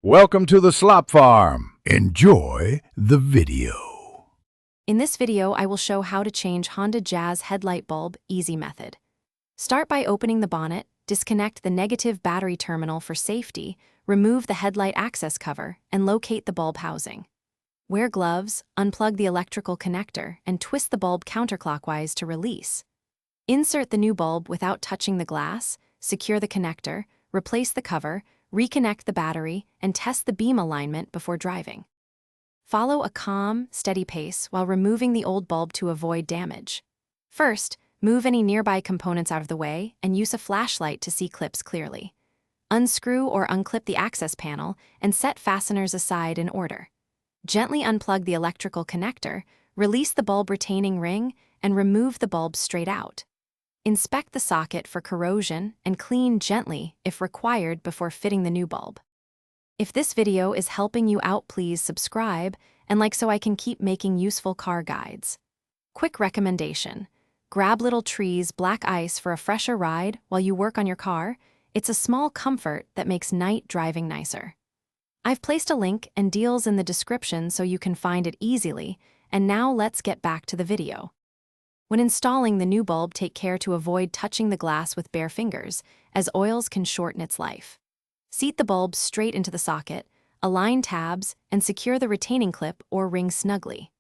Welcome to the Slop Farm. Enjoy the video. In this video, I will show how to change Honda Jazz headlight bulb easy method. Start by opening the bonnet, disconnect the negative battery terminal for safety, remove the headlight access cover, and locate the bulb housing. Wear gloves, unplug the electrical connector, and twist the bulb counterclockwise to release. Insert the new bulb without touching the glass, secure the connector, replace the cover, reconnect the battery, and test the beam alignment before driving. Follow a calm, steady pace while removing the old bulb to avoid damage. First, move any nearby components out of the way and use a flashlight to see clips clearly. Unscrew or unclip the access panel and set fasteners aside in order. Gently unplug the electrical connector, release the bulb retaining ring, and remove the bulb straight out. Inspect the socket for corrosion and clean gently if required before fitting the new bulb. If this video is helping you out, please subscribe and like so I can keep making useful car guides. Quick recommendation: grab Little Tree's black ice for a fresher ride while you work on your car. It's a small comfort that makes night driving nicer. I've placed a link and deals in the description so you can find it easily, and now let's get back to the video. When installing the new bulb, take care to avoid touching the glass with bare fingers, as oils can shorten its life. Seat the bulb straight into the socket, align tabs, and secure the retaining clip or ring snugly.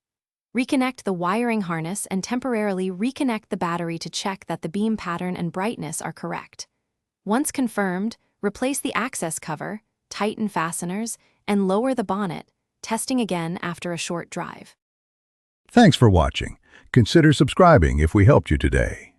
Reconnect the wiring harness and temporarily reconnect the battery to check that the beam pattern and brightness are correct. Once confirmed, replace the access cover, tighten fasteners, and lower the bonnet, testing again after a short drive. Thanks for watching. Consider subscribing if we helped you today.